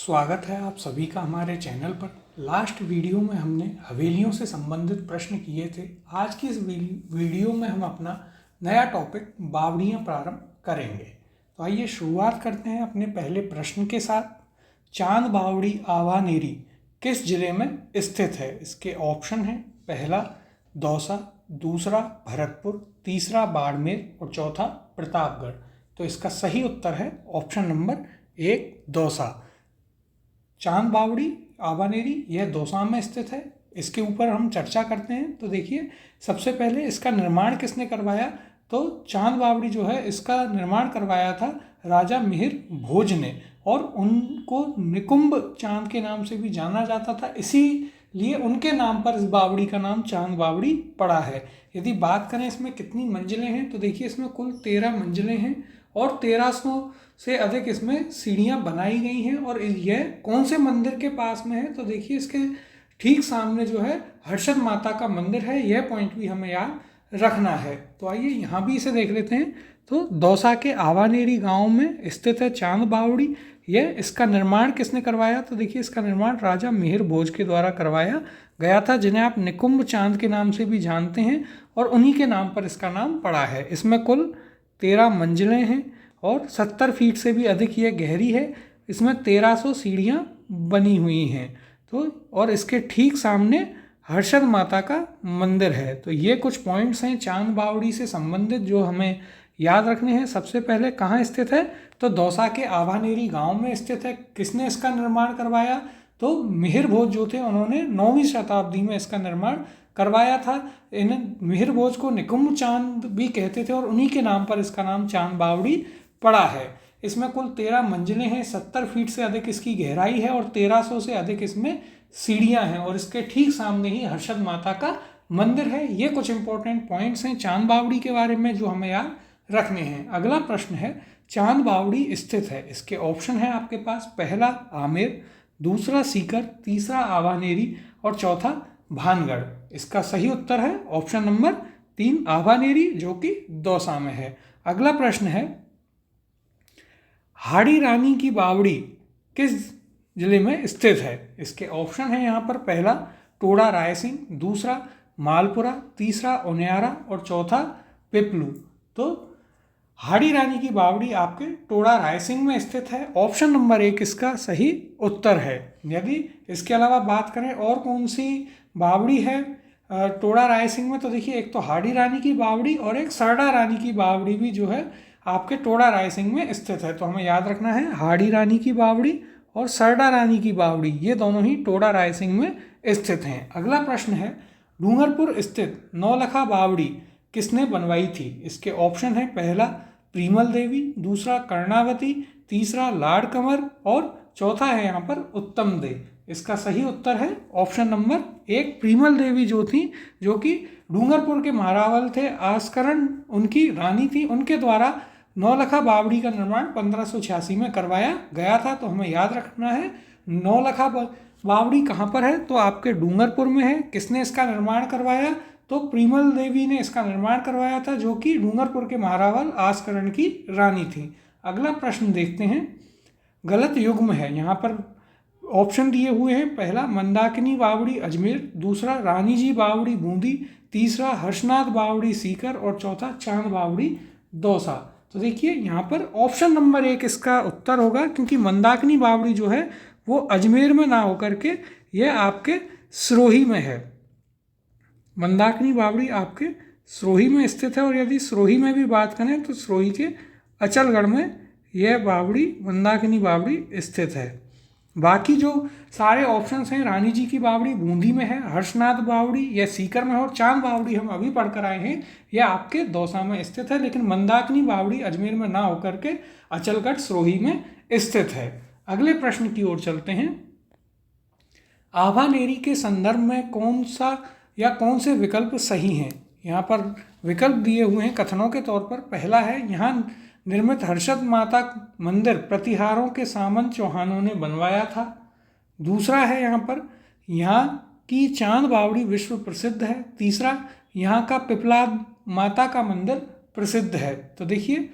स्वागत है आप सभी का हमारे चैनल पर। लास्ट वीडियो में हमने हवेलियों से संबंधित प्रश्न किए थे। आज की इस वीडियो में हम अपना नया टॉपिक बावड़ियाँ प्रारंभ करेंगे। तो आइए शुरुआत करते हैं अपने पहले प्रश्न के साथ। चांद बावड़ी आवानेरी किस जिले में स्थित है? इसके ऑप्शन हैं, पहला दौसा, दूसरा भरतपुर, तीसरा बाड़मेर और चौथा प्रतापगढ़। तो इसका सही उत्तर है ऑप्शन नंबर 1 दौसा। चांद बावड़ी आवानेरी यह दौसा में स्थित है। इसके ऊपर हम चर्चा करते हैं। तो देखिए, सबसे पहले इसका निर्माण किसने करवाया? तो चांद बावड़ी जो है इसका निर्माण करवाया था राजा मिहिर भोज ने, और उनको निकुंभ चांद के नाम से भी जाना जाता था। इसीलिए उनके नाम पर इस बावड़ी का नाम चांद बावड़ी पड़ा है। यदि बात करें इसमें कितनी मंजिलें हैं, तो देखिए इसमें कुल 13 मंजिलें हैं और 1300 से अधिक इसमें सीढ़ियाँ बनाई गई हैं। और यह कौन से मंदिर के पास में है? तो देखिए इसके ठीक सामने जो है हर्षद माता का मंदिर है। यह पॉइंट भी हमें याद रखना है। तो आइए यहाँ भी इसे देख लेते हैं। तो दौसा के आवानेरी गांव में स्थित है चांद बावड़ी। यह इसका निर्माण किसने करवाया? तो देखिए इसका निर्माण राजा मिहिर भोज के द्वारा करवाया गया था, जिन्हें आप निकुंभ चांद के नाम से भी जानते हैं, और उन्हीं के नाम पर इसका नाम पड़ा है। इसमें कुल 13 मंजिलें हैं और 70 फीट से भी अधिक ये गहरी है। इसमें 1300 सीढ़ियाँ बनी हुई हैं। तो और इसके ठीक सामने हर्षद माता का मंदिर है। तो ये कुछ पॉइंट्स हैं चांद बावड़ी से संबंधित जो हमें याद रखने हैं। सबसे पहले कहाँ स्थित है? तो दौसा के आवानेरी गांव में स्थित है। किसने इसका निर्माण करवाया? तो मिहिर भोज जो थे उन्होंने 9वीं शताब्दी में इसका निर्माण करवाया था। इन मिहिर भोज को निकुंभ चांद भी कहते थे और उन्हीं के नाम पर इसका नाम चांद बावड़ी पड़ा है। इसमें कुल 13 मंजिलें हैं, 70 फीट से अधिक इसकी गहराई है और 1300 से अधिक इसमें सीढ़ियां हैं, और इसके ठीक सामने ही हर्षद माता का मंदिर है। ये कुछ इंपॉर्टेंट पॉइंट्स हैं चांद बावड़ी के बारे में जो हमें याद रखने हैं। अगला प्रश्न है, चांद बावड़ी स्थित है। इसके ऑप्शन है आपके पास, पहला आमेर, दूसरा सीकर, तीसरा आवानेरी और चौथा भानगढ़। इसका सही उत्तर है ऑप्शन नंबर 3 आवानेरी, जो कि दौसा में है। अगला प्रश्न है, हाड़ी रानी की बावड़ी किस जिले में स्थित है? इसके ऑप्शन है यहाँ पर, पहला टोडा रायसिंह, दूसरा मालपुरा, तीसरा उनियारा और चौथा पिपलू। तो हाड़ी रानी की बावड़ी आपके टोडा रायसिंह में स्थित है। ऑप्शन नंबर 1 इसका सही उत्तर है। यदि इसके अलावा बात करें और कौन सी बावड़ी है टोडा रायसिंह में, तो देखिए एक तो हाड़ी रानी की बावड़ी और एक सरडा रानी की बावड़ी भी जो है आपके टोडा रायसिंह में स्थित है। तो हमें याद रखना है, हाड़ी रानी की बावड़ी और सरडा रानी की बावड़ी ये दोनों ही टोडा रायसिंह में स्थित हैं। अगला प्रश्न है, डूंगरपुर स्थित नौलखा बावड़ी किसने बनवाई थी? इसके ऑप्शन है, पहला प्रीमल देवी, दूसरा कर्णावती, तीसरा लाड़ कंवर और चौथा है यहाँ पर उत्तम दे। इसका सही उत्तर है ऑप्शन नंबर 1 प्रीमल देवी जो थी, जो कि डूंगरपुर के महारावल थे, आस्करण उनकी रानी थी। उनके द्वारा नौलखा बावड़ी का निर्माण 1586 में करवाया गया था। तो हमें याद रखना है नौलखा बावड़ी कहाँ पर है? तो आपके डूंगरपुर में है। किसने इसका निर्माण करवाया? तो प्रीमल देवी ने इसका निर्माण करवाया था, जो कि डूंगरपुर के महारावल आस्करण की रानी थी। अगला प्रश्न देखते हैं, गलत युग्म है। यहाँ पर ऑप्शन दिए हुए हैं, पहला मंदाकिनी बावड़ी अजमेर, दूसरा रानी जी बावड़ी बूंदी, तीसरा हर्षनाथ बावड़ी सीकर और चौथा चांद बावड़ी दौसा। तो देखिए यहाँ पर ऑप्शन नंबर 1 इसका उत्तर होगा, क्योंकि मंदाकिनी बावड़ी जो है वो अजमेर में ना होकर के यह आपके सिरोही में है। मंदाकिनी बावड़ी आपके सिरोही में स्थित है। और यदि सिरोही में भी बात करें तो सिरोही के अचलगढ़ में यह बावड़ी मंदाकिनी बावड़ी स्थित है। बाकी जो सारे ऑप्शंस हैं, रानी जी की बावड़ी बूंदी में है, हर्षनाथ बावड़ी यह सीकर में है, और चांद बावड़ी हम अभी पढ़कर आए हैं यह आपके दौसा में स्थित है। लेकिन मंदाकिनी बावड़ी अजमेर में ना होकर के अचलगढ़ सिरोही में स्थित है। अगले प्रश्न की ओर चलते हैं, आवानेरी के संदर्भ में कौन सा या कौन से विकल्प सही हैं? यहाँ पर विकल्प दिए हुए हैं कथनों के तौर पर। पहला है, यहाँ निर्मित हर्षद माता मंदिर प्रतिहारों के सामंत चौहानों ने बनवाया था। दूसरा है यहाँ पर, यहाँ की चांद बावड़ी विश्व प्रसिद्ध है। तीसरा, यहाँ का पिपलाद माता का मंदिर प्रसिद्ध है। तो देखिए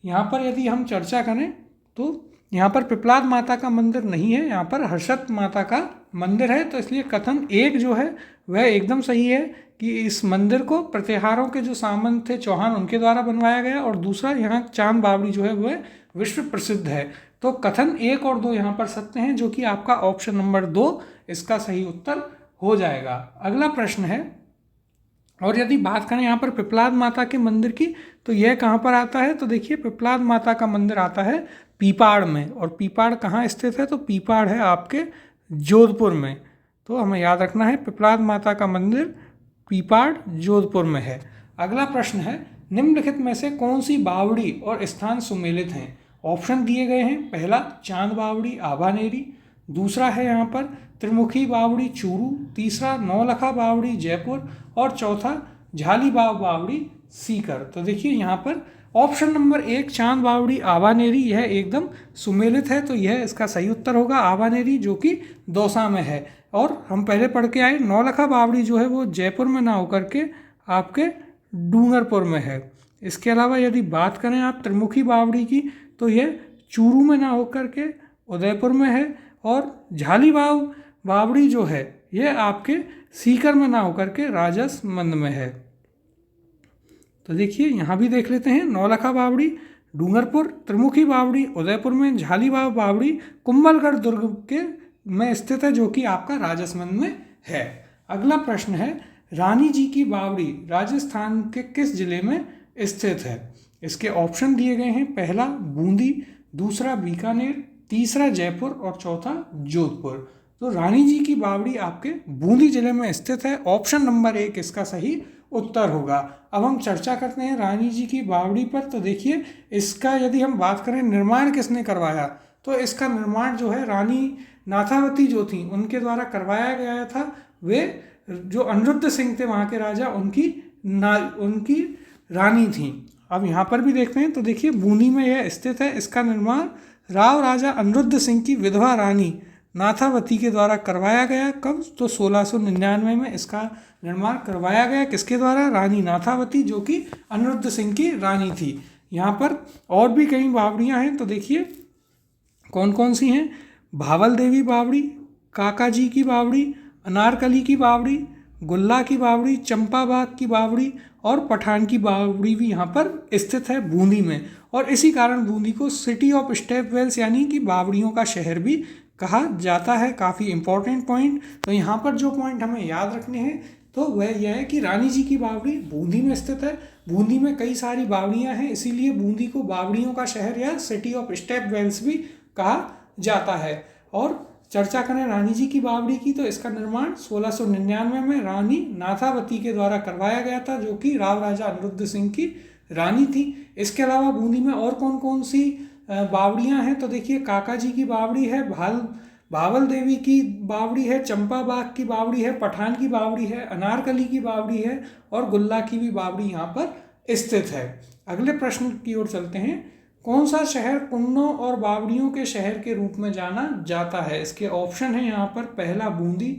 यहाँ पर यदि हम चर्चा करें तो यहाँ पर पिपलाद माता का मंदिर नहीं है, यहाँ पर हर्षद माता का मंदिर है। तो इसलिए कथन एक जो है वह एकदम सही है कि इस मंदिर को प्रतिहारों के जो सामंत थे चौहान उनके द्वारा बनवाया गया, और दूसरा यहाँ चांद बावड़ी जो है वह विश्व प्रसिद्ध है। तो कथन 1 और 2 यहाँ पर सत्य हैं, जो कि आपका ऑप्शन नंबर 2 इसका सही उत्तर हो जाएगा। अगला प्रश्न है, और यदि बात करें यहाँ पर पिपलाद माता के मंदिर की, तो यह कहाँ पर आता है? तो देखिए पिपलाद माता का मंदिर आता है पीपाड़ में, और पीपाड़ कहाँ स्थित है? तो पीपाड़ है आपके जोधपुर में। तो हमें याद रखना है पिपलाद माता का मंदिर पीपाड़ जोधपुर में है। अगला प्रश्न है, निम्नलिखित में से कौन सी बावड़ी और स्थान सुमेलित हैं? ऑप्शन दिए गए हैं, पहला चांद बावड़ी आभानेरी, दूसरा है यहाँ पर त्रिमुखी बावड़ी चूरू, तीसरा नौलखा बावड़ी जयपुर, और चौथा झालीबाव बावड़ी सीकर। तो देखिए यहाँ पर ऑप्शन नंबर 1 चांद बावड़ी आभानेरी यह एकदम सुमेलित है, तो यह इसका सही उत्तर होगा आभानेरी, जो कि दौसा में है। और हम पहले पढ़ के आए नौलखा बावड़ी जो है वो जयपुर में ना होकर के आपके डूंगरपुर में है। इसके अलावा यदि बात करें आप त्रिमुखी बावड़ी की, तो यह चूरू में ना होकर के उदयपुर में है, और झालीबाव बावड़ी जो है यह आपके सीकर में ना होकर के राजसमंद में है। तो देखिए यहाँ भी देख लेते हैं, नौलखा बावड़ी डूंगरपुर, त्रिमुखी बावड़ी उदयपुर में, झालीबाव बावड़ी कुंभलगढ़ दुर्ग के में स्थित है, जो कि आपका राजसमंद में है। अगला प्रश्न है, रानी जी की बावड़ी राजस्थान के किस जिले में स्थित है? इसके ऑप्शन दिए गए हैं, पहला बूंदी, दूसरा बीकानेर, तीसरा जयपुर, और चौथा जोधपुर। तो रानी जी की बावड़ी आपके बूंदी जिले में स्थित है, ऑप्शन नंबर 1 इसका सही उत्तर होगा। अब हम चर्चा करते हैं रानी जी की बावड़ी पर। तो देखिए इसका यदि हम बात करें निर्माण किसने करवाया, तो इसका निर्माण जो है रानी नाथावती जो थी उनके द्वारा करवाया गया था। वे जो अनिरुद्ध सिंह थे वहाँ के राजा, उनकी रानी थी। अब यहाँ पर भी देखते हैं, तो देखिए बूंदी में यह स्थित है। इसका निर्माण राव राजा अनिरुद्ध सिंह की विधवा रानी नाथावती के द्वारा करवाया गया। कब? तो 1699 में इसका निर्माण करवाया गया। किसके द्वारा? रानी नाथावती, जो कि अनिरुद्ध सिंह की रानी थी। यहाँ पर और भी कई बावड़ियाँ हैं, तो देखिए कौन कौन सी हैं। भावल देवी बावड़ी, काका जी की बावड़ी, अनारकली की बावड़ी, गुल्ला की बावड़ी, चंपाबाग की बावड़ी, और पठान की बावड़ी भी यहाँ पर स्थित है बूंदी में। और इसी कारण बूंदी को सिटी ऑफ स्टेप वेल्स यानी कि बावड़ियों का शहर भी कहा जाता है। काफ़ी इंपॉर्टेंट पॉइंट। तो यहाँ पर जो पॉइंट हमें याद रखने हैं, तो वह यह है कि रानी जी की बावड़ी बूंदी में स्थित है। बूंदी में कई सारी बावड़ियाँ हैं, इसीलिए बूंदी को बावड़ियों का शहर या सिटी ऑफ स्टेप वेल्स भी कहा जाता है। और चर्चा करें रानी जी की बावड़ी की, तो इसका निर्माण 1699 में रानी नाथावती के द्वारा करवाया गया था, जो कि राव राजा अनिरुद्ध सिंह की रानी थी। इसके अलावा बूंदी में और कौन कौन सी बावड़ियाँ हैं, तो देखिए काका जी की बावड़ी है, भावल देवी की बावड़ी है, चंपाबाग की बावड़ी है, पठान की बावड़ी है, अनारकली की बावड़ी है, और गुल्ला की भी बावड़ी यहाँ पर स्थित है। अगले प्रश्न की ओर चलते हैं। कौन सा शहर कुन्नों और बावड़ियों के शहर के रूप में जाना जाता है? इसके ऑप्शन है यहाँ पर, पहला बूंदी,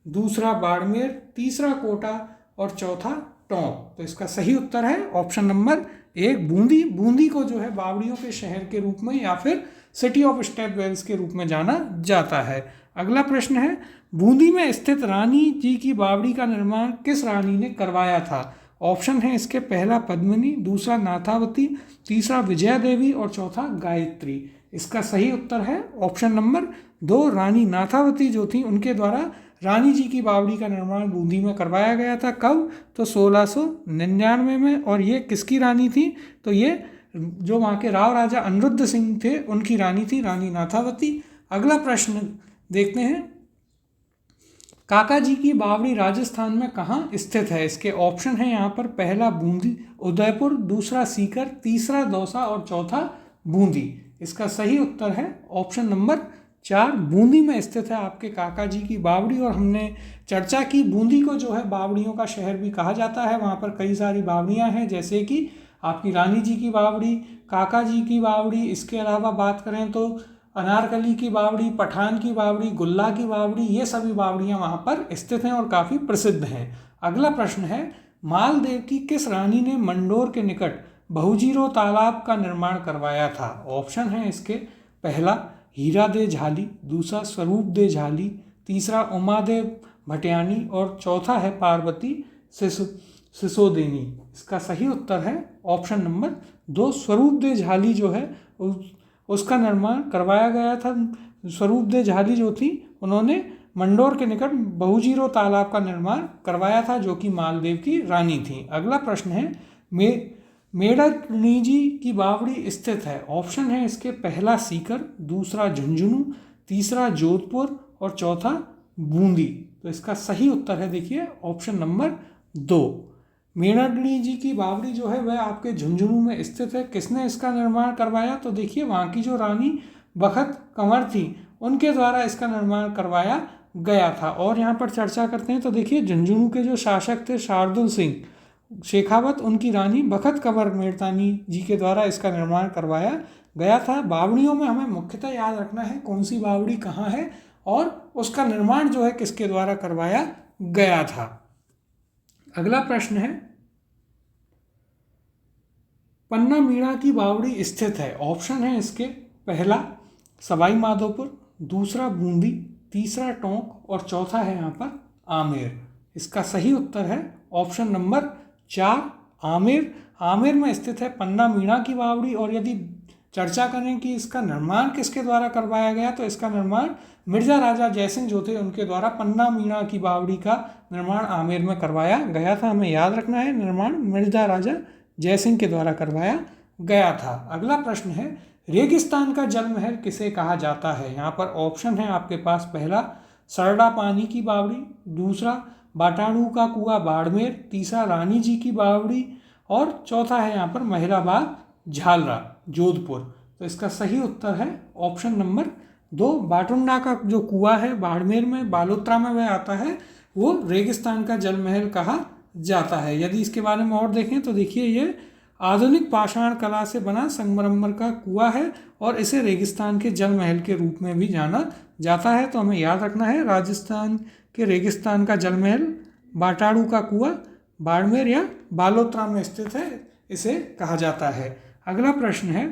दूसरा बाड़मेर, तीसरा कोटा, और चौथा टोंक। तो इसका सही उत्तर है ऑप्शन नंबर 1 बूंदी। बूंदी को जो है बावड़ियों के शहर के रूप में या फिर सिटी ऑफ स्टेप वेल्स के रूप में जाना जाता है। अगला प्रश्न है, बूंदी में स्थित रानी जी की बावड़ी का निर्माण किस रानी ने करवाया था? ऑप्शन है इसके, पहला पद्मिनी, दूसरा नाथावती, तीसरा विजया देवी, और चौथा गायत्री। इसका सही उत्तर है ऑप्शन नंबर 2 रानी नाथावती जो थी उनके द्वारा रानी जी की बावड़ी का निर्माण बूंदी में करवाया गया था। कब? तो 1699 में। और ये किसकी रानी थी? तो ये जो वहाँ के राव राजा अनिरुद्ध सिंह थे उनकी रानी थी, रानी नाथावती। अगला प्रश्न देखते हैं, काका जी की बावड़ी राजस्थान में कहाँ स्थित है? इसके ऑप्शन है यहाँ पर, पहला बूंदी उदयपुर, दूसरा सीकर, तीसरा दौसा, और चौथा बूंदी। इसका सही उत्तर है ऑप्शन नंबर 4 बूंदी में स्थित है आपके काका जी की बावड़ी। और हमने चर्चा की बूंदी को जो है बावड़ियों का शहर भी कहा जाता है। वहाँ पर कई सारी बावड़ियाँ हैं, जैसे कि आपकी रानी जी की बावड़ी, काका जी की बावड़ी, इसके अलावा बात करें तो अनारकली की बावड़ी, पठान की बावड़ी, गुल्ला की बावड़ी, ये सभी बावड़ियाँ वहाँ पर स्थित हैं और काफ़ी प्रसिद्ध हैं। अगला प्रश्न है, मालदेव की किस रानी ने मंडोर के निकट बहुजीरो तालाब का निर्माण करवाया था? ऑप्शन है इसके, पहला हीरा दे झाली, दूसरा स्वरूप दे झाली, तीसरा उमा दे भटियानी और चौथा है पार्वती सिसोदेनी। इसका सही उत्तर है ऑप्शन नंबर 2, स्वरूप दे झाली जो है उसका निर्माण करवाया गया था। स्वरूप दे झाली जो थी उन्होंने मंडोर के निकट बहुजीरो तालाब का निर्माण करवाया था, जो कि मालदेव की रानी थी। अगला प्रश्न है मेड़कणीजी की बावड़ी स्थित है। ऑप्शन है इसके पहला सीकर, दूसरा झुंझुनू, तीसरा जोधपुर और चौथा बूंदी। तो इसका सही उत्तर है देखिए ऑप्शन नंबर 2। मेड़कणीजी की बावड़ी जो है वह आपके झुंझुनू में स्थित है। किसने इसका निर्माण करवाया? तो देखिए वहाँ की जो रानी बखत कंवर थी उनके द्वारा इसका निर्माण करवाया गया था। और यहाँ पर चर्चा करते हैं तो देखिए झुंझुनू के जो शासक थे शार्दुल सिंह शेखावत, उनकी रानी बखत कंवर मेड़तानी जी के द्वारा इसका निर्माण करवाया गया था। बावड़ियों में हमें मुख्यतः याद रखना है कौन सी बावड़ी कहाँ है और उसका निर्माण जो है किसके द्वारा करवाया गया था। अगला प्रश्न है पन्ना मीणा की बावड़ी स्थित है। ऑप्शन है इसके पहला सवाई माधोपुर, दूसरा बूंदी, तीसरा टोंक और चौथा है यहाँ पर आमेर। इसका सही उत्तर है ऑप्शन नंबर 4 आमेर। आमेर में स्थित है पन्ना मीणा की बावड़ी। और यदि चर्चा करें कि इसका निर्माण किसके द्वारा करवाया गया तो इसका निर्माण मिर्जा राजा जयसिंह जो थे उनके द्वारा पन्ना मीणा की बावड़ी का निर्माण आमेर में करवाया गया था। हमें याद रखना है निर्माण मिर्जा राजा जयसिंह के द्वारा करवाया गया था। अगला प्रश्न है रेगिस्तान का जल महल किसे कहा जाता है। यहाँ पर ऑप्शन है आपके पास पहला सरडा पानी की बावड़ी, दूसरा बाटाणू का कुआं बाड़मेर, तीसरा रानी जी की बावड़ी और चौथा है यहाँ पर महिलाबाग झालरा जोधपुर। तो इसका सही उत्तर है ऑप्शन नंबर 2 बाटुंडा का जो कुआं है बाड़मेर में बालोत्रा में वह आता है, वो रेगिस्तान का जल महल कहा जाता है। यदि इसके बारे में और देखें तो देखिए ये आधुनिक पाषाण कला से बना संगमरमर का कुआं है और इसे रेगिस्तान के जल महल के रूप में भी जाना जाता है। तो हमें याद रखना है राजस्थान के रेगिस्तान का जल महल बाटाड़ू का कुआं बाड़मेर या बालोत्रा में स्थित है, इसे कहा जाता है। अगला प्रश्न है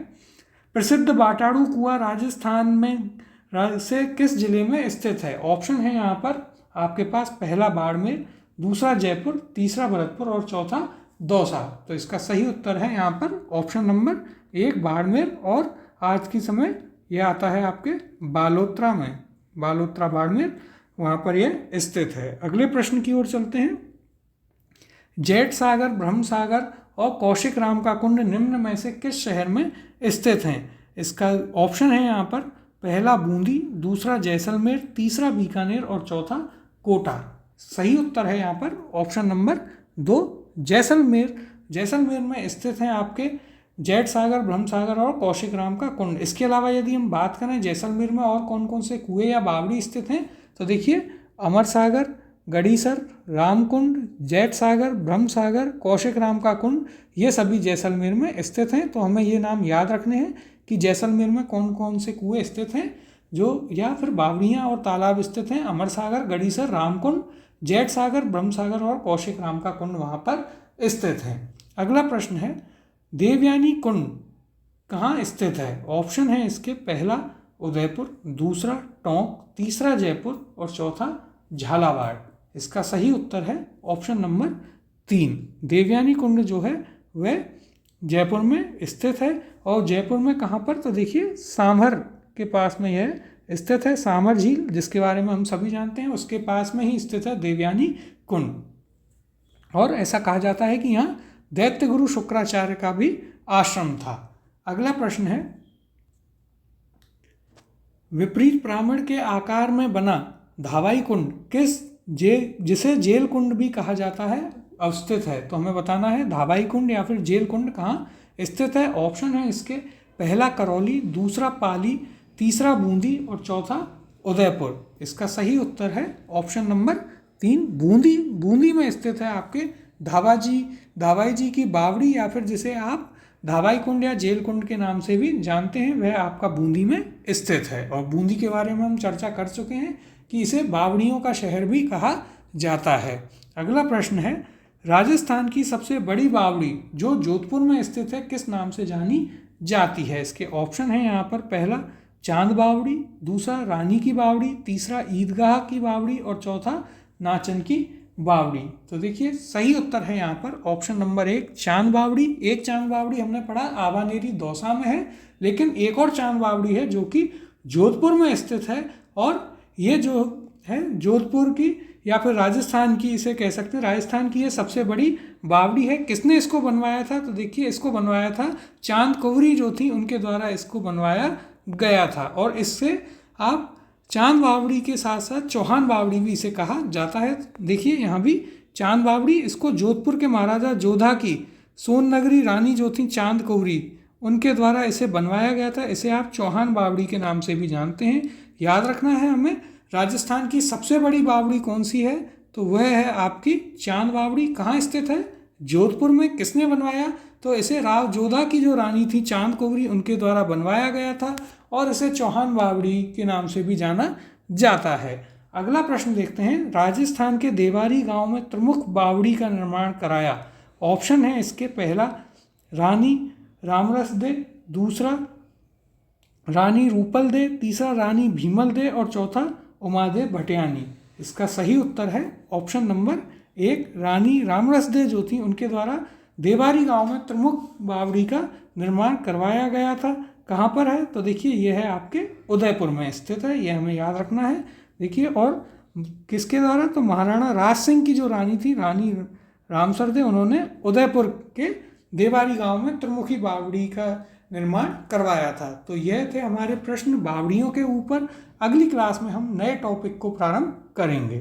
प्रसिद्ध बाटाड़ू कुआं राजस्थान में से किस जिले में स्थित है। ऑप्शन है यहाँ पर आपके पास पहला बाड़मेर, दूसरा जयपुर, तीसरा भरतपुर और चौथा दौसा। तो इसका सही उत्तर है यहाँ पर ऑप्शन नंबर 1 बाड़मेर और आज के समय यह आता है आपके बालोत्रा में, बालोत्रा बाड़मेर वहाँ पर यह स्थित है। अगले प्रश्न की ओर चलते हैं। जेठ सागर, ब्रह्म सागर और कौशिक राम का कुंड निम्न में से किस शहर में स्थित हैं। इसका ऑप्शन है यहाँ पर पहला बूंदी, दूसरा जैसलमेर, तीसरा बीकानेर और चौथा कोटा। सही उत्तर है यहाँ पर ऑप्शन नंबर 2 जैसलमेर। जैसलमेर में स्थित हैं आपके जेठ सागर, ब्रह्म सागर और कौशिक राम का कुंड। इसके अलावा यदि हम बात करें जैसलमेर में और कौन कौन से कुएं या बावड़ी स्थित हैं तो देखिए अमर सागर, गड़ीसर, रामकुंड, जेठ सागर, ब्रह्म सागर, कौशिक राम का कुंड, ये सभी जैसलमेर में स्थित हैं। तो हमें ये नाम याद रखने हैं कि जैसलमेर में कौन कौन से कुएं स्थित हैं जो या फिर बावड़ियाँ और तालाब स्थित हैं। अमर सागर, गड़ीसर, रामकुंड, जेठ सागर, ब्रह्म सागर और कौशिक राम का कुंड वहाँ पर स्थित है। अगला प्रश्न है देवयानी कुंड कहाँ स्थित है। ऑप्शन है इसके पहला उदयपुर, दूसरा टोंक, तीसरा जयपुर और चौथा झालावाड़। इसका सही उत्तर है ऑप्शन नंबर 3 देवयानी कुंड जो है वह जयपुर में स्थित है। और जयपुर में कहाँ पर तो देखिए सामर के पास में यह स्थित है। सामर झील जिसके बारे में हम सभी जानते हैं उसके पास में ही स्थित है देवयानी कुंड। और ऐसा कहा जाता है कि यहाँ दैत्य गुरु शुक्राचार्य का भी आश्रम था। अगला प्रश्न है विपरीत पिरामिड के आकार में बना धावाई कुंड जिसे जेल कुंड भी कहा जाता है अवस्थित है। तो हमें बताना है धावाई कुंड या फिर जेल कुंड कहाँ स्थित है। ऑप्शन है इसके पहला करौली, दूसरा पाली, तीसरा बूंदी और चौथा उदयपुर। इसका सही उत्तर है ऑप्शन नंबर 3 बूंदी। बूंदी में स्थित है आपके धावाई जी की बावड़ी या फिर जिसे आप धावाई कुंड या जेल कुंड के नाम से भी जानते हैं, वह आपका बूंदी में स्थित है। और बूंदी के बारे में हम चर्चा कर चुके हैं कि इसे बावड़ियों का शहर भी कहा जाता है। अगला प्रश्न है राजस्थान की सबसे बड़ी बावड़ी जो जोधपुर में स्थित है किस नाम से जानी जाती है। इसके ऑप्शन है यहाँ पर पहला चांद बावड़ी, दूसरा रानी की बावड़ी, तीसरा ईदगाह की बावड़ी और चौथा नाचन की बावड़ी। तो देखिए सही उत्तर है यहाँ पर ऑप्शन नंबर 1 चांद बावड़ी। एक चांद बावड़ी हमने पढ़ा आवानेरी दौसा में है, लेकिन एक और चांद बावड़ी है जो कि जोधपुर में स्थित है, और ये जो है जोधपुर की या फिर राजस्थान की इसे कह सकते हैं, राजस्थान की ये सबसे बड़ी बावड़ी है। किसने इसको बनवाया था? तो देखिए इसको बनवाया था चांद कौरी जो थी उनके द्वारा इसको बनवाया गया था। और इससे आप चांद बावड़ी के साथ साथ चौहान बावड़ी भी इसे कहा जाता है। देखिए यहाँ भी चांद बावड़ी, इसको जोधपुर के महाराजा जोधा की सोन नगरी रानी जो थी चांद कौरी उनके द्वारा इसे बनवाया गया था। इसे आप चौहान बावड़ी के नाम से भी जानते हैं। याद रखना है हमें राजस्थान की सबसे बड़ी बावड़ी कौन सी है, तो वह है आपकी चांद बावड़ी। कहाँ स्थित है? जोधपुर में। किसने बनवाया? तो इसे राव जोधा की जो रानी थी चांद कौरी उनके द्वारा बनवाया गया था, और इसे चौहान बावड़ी के नाम से भी जाना जाता है। अगला प्रश्न देखते हैं, राजस्थान के देवारी गांव में प्रमुख बावड़ी का निर्माण कराया। ऑप्शन है इसके, पहला रानी रामरस दे, दूसरा रानी रूपल दे, तीसरा रानी भीमल दे और चौथा उमादेव भटियानी। इसका सही उत्तर है ऑप्शन नंबर 1 रानी रामरस दे जो थी उनके द्वारा देवारी गांव में प्रमुख बावड़ी का निर्माण करवाया गया था। कहाँ पर है? तो देखिए यह है आपके उदयपुर में स्थित है, यह हमें याद रखना है। देखिए और किसके द्वारा? तो महाराणा राज सिंह की जो रानी थी रानी रामसर दे, उन्होंने उदयपुर के देवारी गांव में त्रिमुखी बावड़ी का निर्माण करवाया था। तो यह थे हमारे प्रश्न बावड़ियों के ऊपर। अगली क्लास में हम नए टॉपिक को प्रारंभ करेंगे।